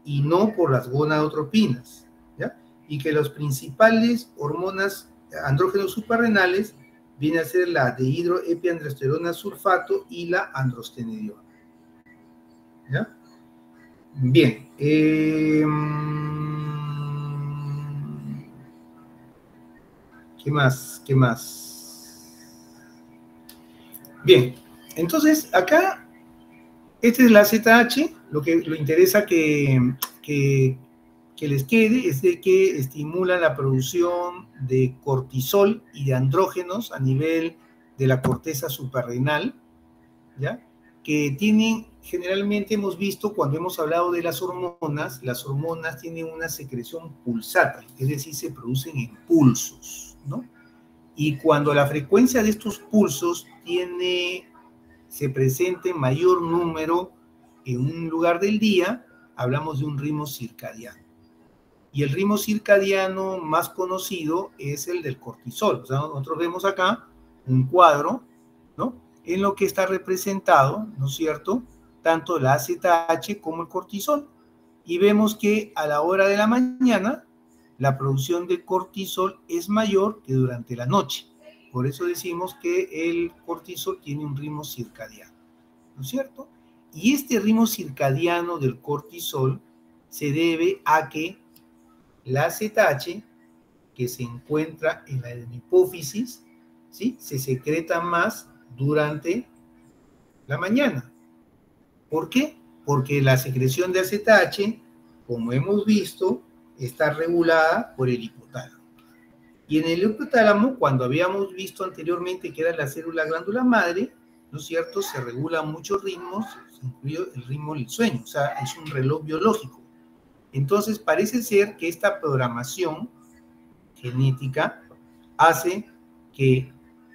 y no por las gonadotropinas, ¿ya? Y que las principales hormonas andrógenos suprarrenales vienen a ser la dehidroepiandrosterona sulfato y la androstenediona, ¿ya? Bien. ¿Qué más? ¿Qué más? Bien. Entonces, acá, esta es la ZH. Lo interesa que les quede es de que estimula la producción de cortisol y de andrógenos a nivel de la corteza suprarrenal, ¿ya? Que tienen, generalmente hemos visto cuando hemos hablado de las hormonas tienen una secreción pulsátil, es decir, se producen en pulsos, ¿no? Y cuando la frecuencia de estos pulsos se presenta en mayor número en un lugar del día, hablamos de un ritmo circadiano. Y el ritmo circadiano más conocido es el del cortisol. O sea, nosotros vemos acá un cuadro, ¿no?, en lo que está representado, ¿no es cierto?, tanto la AZH como el cortisol. Y vemos que a la hora de la mañana, la producción de cortisol es mayor que durante la noche. Por eso decimos que el cortisol tiene un ritmo circadiano, ¿no es cierto? Y este ritmo circadiano del cortisol se debe a que la AZH, que se encuentra en la hipófisis, ¿sí?, se secreta más durante la mañana. ¿Por qué? Porque la secreción de AZH, como hemos visto, está regulada por el hipotálamo. Y en el hipotálamo, cuando habíamos visto anteriormente que era la célula glándula madre, ¿no es cierto?, se regulan muchos ritmos, incluido el ritmo del sueño, o sea, es un reloj biológico. Entonces, parece ser que esta programación genética hace que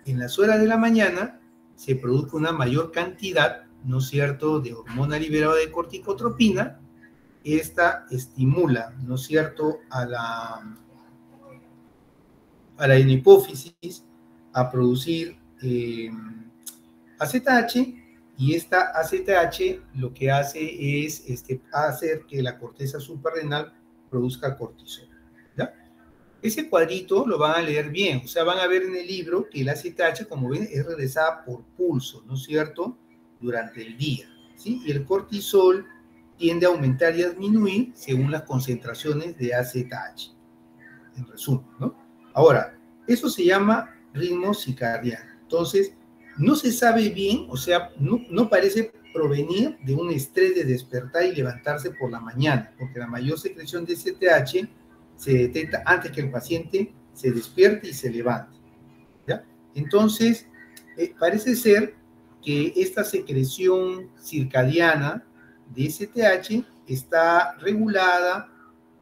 en las horas de la mañana se produzca una mayor cantidad, ¿no es cierto?, de hormona liberada de corticotropina. Esta estimula, ¿no es cierto?, a la hipófisis a producir AZH, y esta AZH lo que hace es hacer que la corteza suprarrenal produzca cortisol, ¿ya? Ese cuadrito lo van a leer bien, o sea, van a ver en el libro que la AZH, como ven, es regresada por pulso, ¿no es cierto?, durante el día, ¿sí? Y el cortisol tiende a aumentar y a disminuir según las concentraciones de AZH, en resumen, ¿no? Ahora, eso se llama ritmo circadiano. Entonces, no se sabe bien, o sea, no parece provenir de un estrés de despertar y levantarse por la mañana, porque la mayor secreción de AZH se detecta antes que el paciente se despierte y se levante, ¿ya? Entonces, parece ser que esta secreción circadiana de AZH está regulada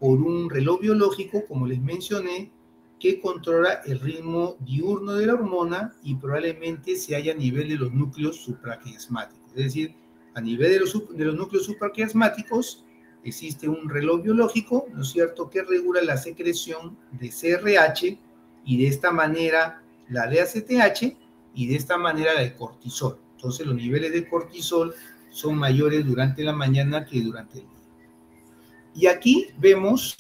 por un reloj biológico, como les mencioné, que controla el ritmo diurno de la hormona y probablemente se halla a nivel de los núcleos supraquiasmáticos. Es decir, a nivel de los núcleos supraquiasmáticos existe un reloj biológico, ¿no es cierto?, que regula la secreción de CRH y de esta manera la de ACTH y de esta manera la de cortisol. Entonces, los niveles de cortisol son mayores durante la mañana que durante el día. Y aquí vemos,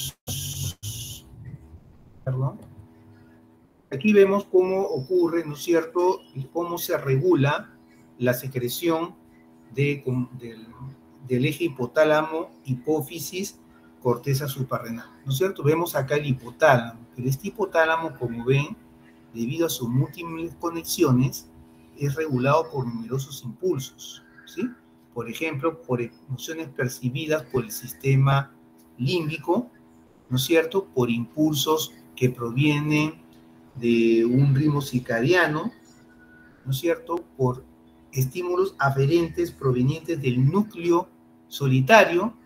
aquí vemos cómo ocurre, ¿no es cierto?, cómo se regula la secreción de del eje hipotálamo, hipófisis, corteza suprarrenal, ¿no es cierto? Vemos acá el hipotálamo, pero este hipotálamo, como ven, debido a sus múltiples conexiones, es regulado por numerosos impulsos, ¿sí? Por ejemplo, por emociones percibidas por el sistema límbico, ¿no es cierto? Por impulsos que provienen de un ritmo circadiano, ¿no es cierto? Por estímulos aferentes provenientes del núcleo solitario,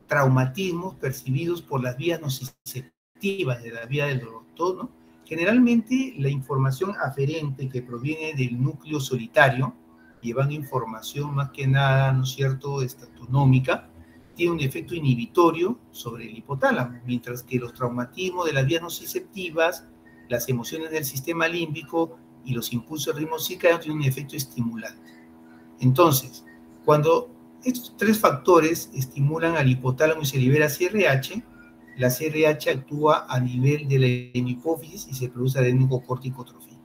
traumatismos percibidos por las vías nociceptivas de la vía del dolor, ¿no? Generalmente la información aferente que proviene del núcleo solitario, llevando información más que nada, ¿no es cierto?, autonómica, tiene un efecto inhibitorio sobre el hipotálamo, mientras que los traumatismos de las vías nociceptivas, las emociones del sistema límbico y los impulsos de ritmo circadiano tienen un efecto estimulante. Entonces, cuando estos tres factores estimulan al hipotálamo y se libera CRH, la CRH actúa a nivel de la hipófisis y se produce adenocorticotrofina.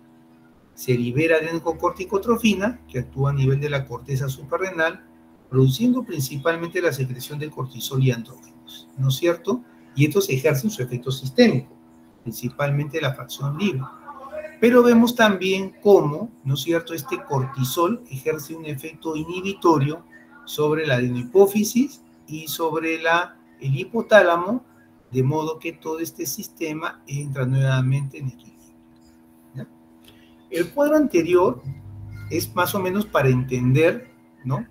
Se libera adenocorticotrofina, que actúa a nivel de la corteza suprarrenal, produciendo principalmente la secreción de cortisol y andrógenos, ¿no es cierto? Y estos ejercen su efecto sistémico, principalmente la fracción libre. Pero vemos también cómo, ¿no es cierto?, este cortisol ejerce un efecto inhibitorio sobre la adenohipófisis y sobre el hipotálamo, de modo que todo este sistema entra nuevamente en equilibrio, ¿ya? El cuadro anterior es más o menos para entender, ¿no?,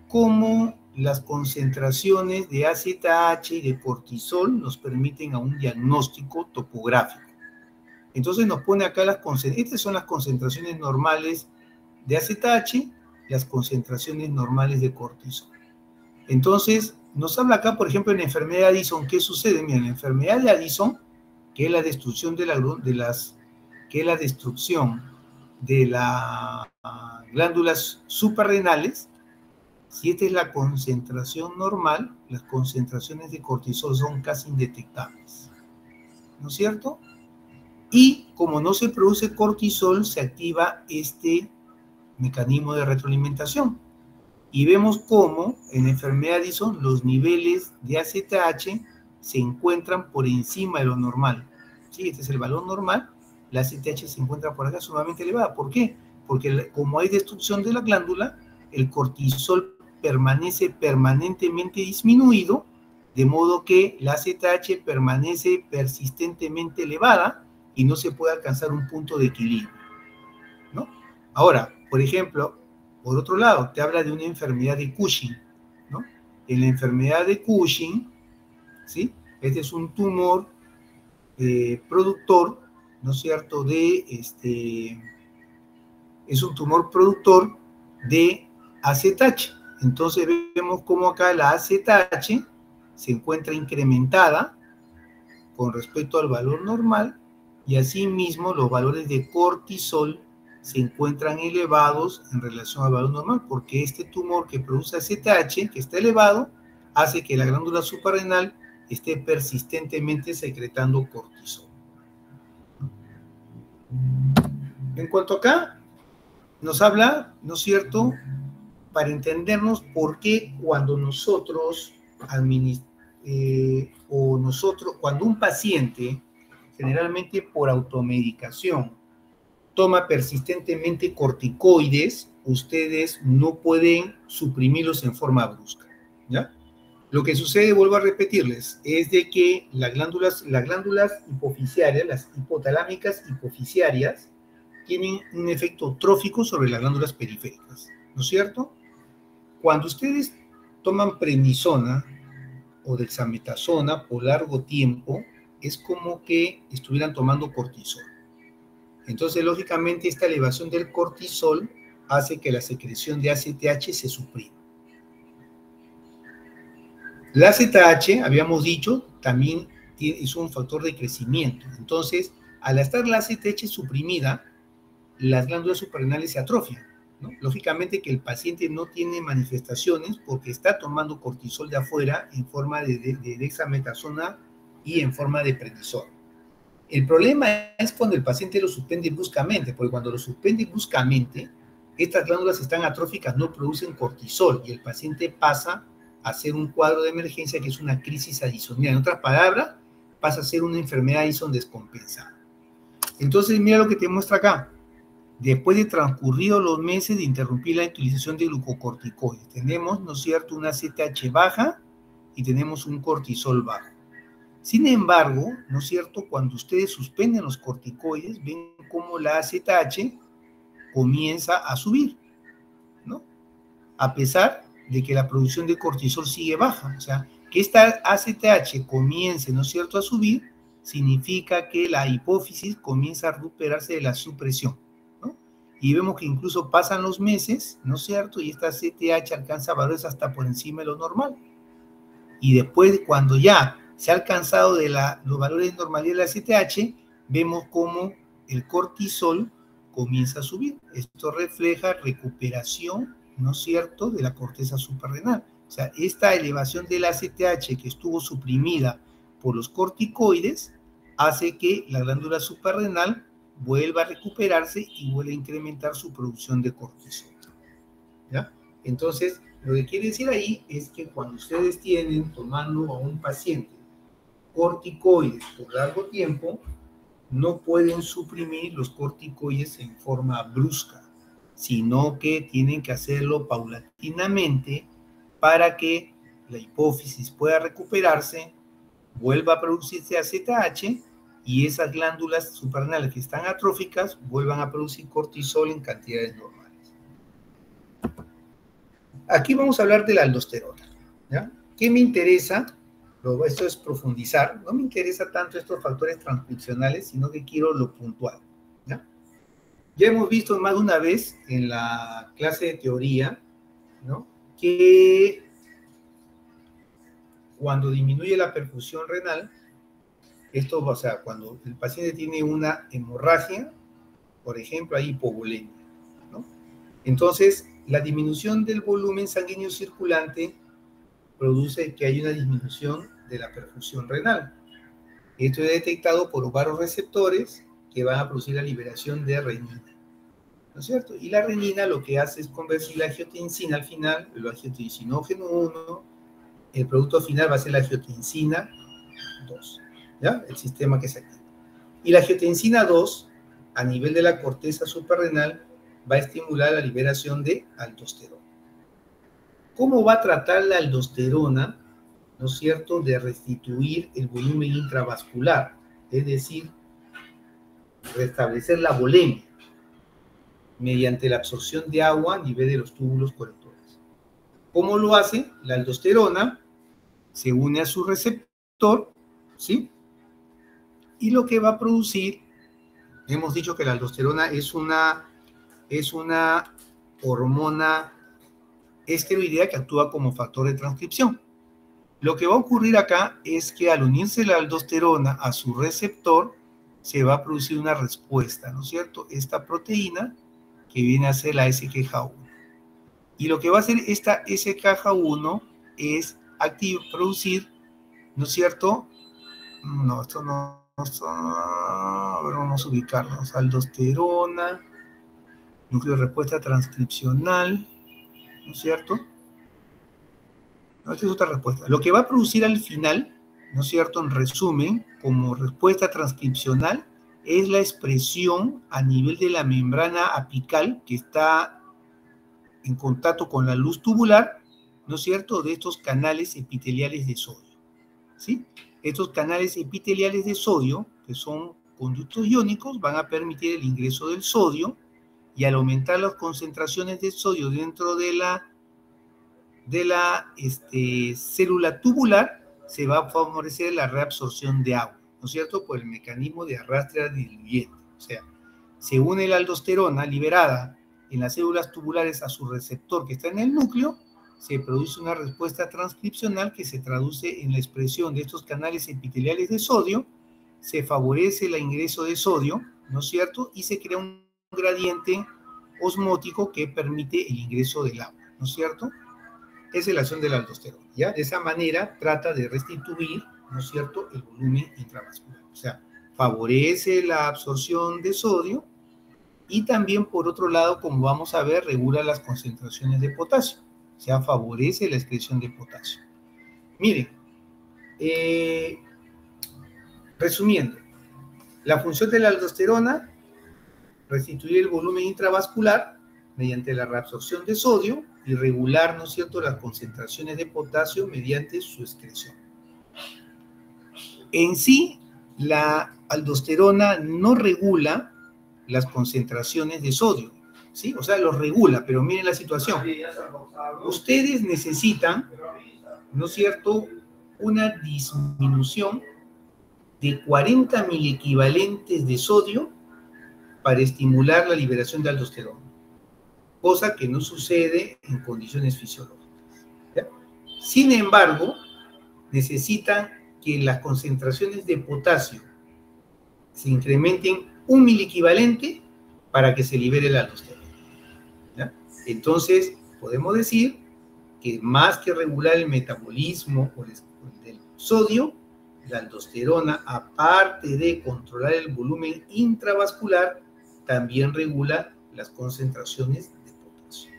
cómo las concentraciones de AZH y de cortisol nos permiten a un diagnóstico topográfico. Entonces nos pone acá estas son las concentraciones normales de AZH, las concentraciones normales de cortisol. Entonces, nos habla acá, por ejemplo, en la enfermedad de Addison, ¿qué sucede? Miren, la enfermedad de Addison, que es la destrucción de las glándulas suprarrenales, si esta es la concentración normal, las concentraciones de cortisol son casi indetectables, ¿no es cierto? Y como no se produce cortisol, se activa este mecanismo de retroalimentación. Y vemos cómo en la enfermedad de Addison los niveles de AZH se encuentran por encima de lo normal. ¿Sí? Este es el valor normal. La AZH se encuentra por acá sumamente elevada. ¿Por qué? Porque como hay destrucción de la glándula, el cortisol permanece permanentemente disminuido, de modo que la AZH permanece persistentemente elevada y no se puede alcanzar un punto de equilibrio, ¿no? Ahora, por ejemplo, por otro lado, te habla de una enfermedad de Cushing, ¿no? En la enfermedad de Cushing, ¿sí? Este es un tumor productor, ¿no es cierto?, es un tumor productor de AZH. Entonces vemos cómo acá la AZH se encuentra incrementada con respecto al valor normal y asimismo los valores de cortisol se encuentran elevados en relación al valor normal, porque este tumor que produce AZH, que está elevado, hace que la glándula suprarrenal esté persistentemente secretando cortisol. En cuanto acá, nos habla, ¿no es cierto?, para entendernos por qué cuando cuando un paciente, generalmente por automedicación, toma persistentemente corticoides, ustedes no pueden suprimirlos en forma brusca, ¿ya? Lo que sucede, vuelvo a repetirles, es de que las glándulas hipoficiarias, las hipotalámicas hipoficiarias, tienen un efecto trófico sobre las glándulas periféricas, ¿no es cierto? Cuando ustedes toman prednisona o dexametasona por largo tiempo, es como que estuvieran tomando cortisol. Entonces, lógicamente, esta elevación del cortisol hace que la secreción de AZH se suprima. La AZH, habíamos dicho, también es un factor de crecimiento. Entonces, al estar la AZH suprimida, las glándulas suprarrenales se atrofian, ¿no? Lógicamente que el paciente no tiene manifestaciones porque está tomando cortisol de afuera en forma de dexametasona y en forma de prednisona. El problema es cuando el paciente lo suspende bruscamente, porque cuando lo suspende bruscamente, estas glándulas están atróficas, no producen cortisol y el paciente pasa a ser un cuadro de emergencia que es una crisis addisoniana. En otras palabras, pasa a ser una enfermedad Addison descompensada. Entonces, mira lo que te muestra acá. Después de transcurridos los meses de interrumpir la utilización de glucocorticoides, tenemos, ¿no es cierto?, una ACTH baja y tenemos un cortisol bajo. Sin embargo, ¿no es cierto?, cuando ustedes suspenden los corticoides, ven cómo la ACTH comienza a subir, ¿no? A pesar de que la producción de cortisol sigue baja. O sea, que esta ACTH comience, ¿no es cierto?, a subir, significa que la hipófisis comienza a recuperarse de la supresión, ¿no? Y vemos que incluso pasan los meses, ¿no es cierto?, y esta ACTH alcanza valores hasta por encima de lo normal. Y después, cuando ya se ha alcanzado los valores de normalidad de la ACTH, vemos cómo el cortisol comienza a subir. Esto refleja recuperación, ¿no es cierto?, de la corteza suprarrenal. O sea, esta elevación de la ACTH que estuvo suprimida por los corticoides hace que la glándula suprarrenal vuelva a recuperarse y vuelva a incrementar su producción de cortisol, ¿ya? Entonces, lo que quiere decir ahí es que cuando ustedes tienen tomando a un paciente corticoides por largo tiempo, no pueden suprimir los corticoides en forma brusca, sino que tienen que hacerlo paulatinamente para que la hipófisis pueda recuperarse, vuelva a producirse ACTH y esas glándulas suprarrenales que están atróficas vuelvan a producir cortisol en cantidades normales. Aquí vamos a hablar de la aldosterona, ¿ya? ¿Qué me interesa? Esto es profundizar. No me interesa tanto estos factores transcripcionales, sino que quiero lo puntual, ¿ya? Ya hemos visto más de una vez en la clase de teoría, ¿no?, que cuando disminuye la perfusión renal, esto, o sea, cuando el paciente tiene una hemorragia, por ejemplo, hay hipovolemia, ¿no? Entonces, la disminución del volumen sanguíneo circulante produce que hay una disminución de la perfusión renal. Esto es detectado por varios receptores que van a producir la liberación de renina, ¿no es cierto? Y la renina lo que hace es convertir la angiotensina al final, el angiotensinógeno 1, el producto final va a ser la angiotensina 2, ¿ya? El sistema que se activa. Y la angiotensina 2, a nivel de la corteza suprarrenal, va a estimular la liberación de aldosterona. ¿Cómo va a tratar la aldosterona, ¿no es cierto?, de restituir el volumen intravascular? Es decir, restablecer la volemia mediante la absorción de agua a nivel de los túbulos colectores. ¿Cómo lo hace? La aldosterona se une a su receptor, ¿sí? Y lo que va a producir, hemos dicho que la aldosterona es una hormona esteroidea que actúa como factor de transcripción. Lo que va a ocurrir acá es que al unirse la aldosterona a su receptor, se va a producir una respuesta, ¿no es cierto? Esta proteína que viene a ser la SKJ1. Y lo que va a hacer esta SKJ1 es producir, ¿no es cierto? No, esto no. A ver, vamos a ubicarnos. Aldosterona, núcleo de respuesta transcripcional, ¿no es cierto? No, esta es otra respuesta. Lo que va a producir al final, ¿no es cierto?, en resumen, como respuesta transcripcional, es la expresión a nivel de la membrana apical que está en contacto con la luz tubular, ¿no es cierto?, de estos canales epiteliales de sodio, ¿sí? Estos canales epiteliales de sodio, que son conductos iónicos, van a permitir el ingreso del sodio, y al aumentar las concentraciones de sodio dentro de la célula tubular, se va a favorecer la reabsorción de agua, ¿no es cierto?, por el mecanismo de arrastre diluyente. O sea, se une la aldosterona liberada en las células tubulares a su receptor que está en el núcleo, se produce una respuesta transcripcional que se traduce en la expresión de estos canales epiteliales de sodio, se favorece el ingreso de sodio, ¿no es cierto?, y se crea un gradiente osmótico que permite el ingreso del agua, ¿no es cierto? Esa es la acción de la aldosterona, ¿ya? De esa manera trata de restituir, ¿no es cierto?, el volumen intravascular. O sea, favorece la absorción de sodio, Y también, por otro lado, como vamos a ver, regula las concentraciones de potasio, o sea, favorece la excreción de potasio. Miren, resumiendo, la función de la aldosterona, restituir el volumen intravascular mediante la reabsorción de sodio y regular, ¿no es cierto?, las concentraciones de potasio mediante su excreción. En sí, la aldosterona no regula las concentraciones de sodio, ¿sí? O sea, los regula, pero miren la situación. Ustedes necesitan, ¿no es cierto?, una disminución de 40 miliequivalentes de sodio para estimular la liberación de aldosterona, cosa que no sucede en condiciones fisiológicas, ¿ya? Sin embargo, necesitan que las concentraciones de potasio se incrementen 1 miliequivalente para que se libere la aldosterona, ¿ya? Entonces, podemos decir que más que regular el metabolismo del sodio, la aldosterona, aparte de controlar el volumen intravascular, también regula las concentraciones de potasio.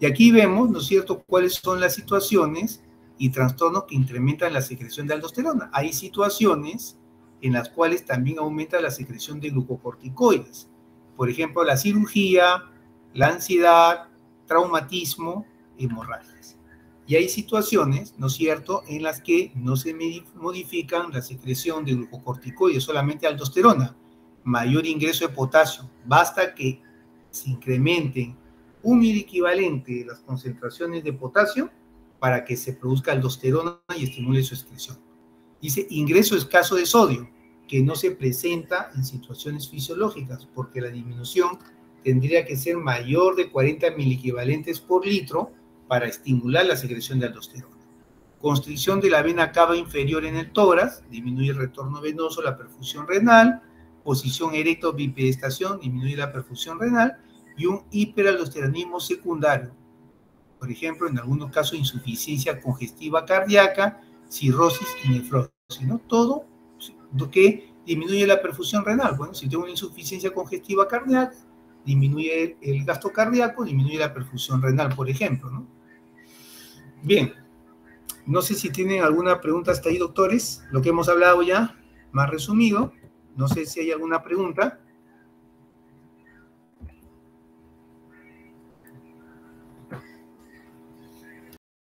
Y aquí vemos, ¿no es cierto?, cuáles son las situaciones y trastornos que incrementan la secreción de aldosterona. Hay situaciones en las cuales también aumenta la secreción de glucocorticoides. Por ejemplo, la cirugía, la ansiedad, traumatismo, hemorragias. Y hay situaciones, ¿no es cierto?, en las que no se modifican la secreción de glucocorticoides, solamente aldosterona. Mayor ingreso de potasio. Basta que se incrementen 1 miliequivalente de las concentraciones de potasio para que se produzca aldosterona y estimule su excreción. Dice ingreso escaso de sodio, que no se presenta en situaciones fisiológicas, porque la disminución tendría que ser mayor de 40 miliequivalentes por litro para estimular la secreción de aldosterona. Constricción de la vena cava inferior en el tórax, disminuye el retorno venoso, la perfusión renal. Posición erecto bipedestación, disminuye la perfusión renal. Y un hiperaldosteronismo secundario. Por ejemplo, en algunos casos, insuficiencia congestiva cardíaca, cirrosis y nefrosis, ¿no? Todo lo que disminuye la perfusión renal. Bueno, si tengo una insuficiencia congestiva cardíaca, disminuye el gasto cardíaco, disminuye la perfusión renal, por ejemplo, ¿no? Bien, no sé si tienen alguna pregunta hasta ahí, doctores. Lo que hemos hablado ya, más resumido. No sé si hay alguna pregunta.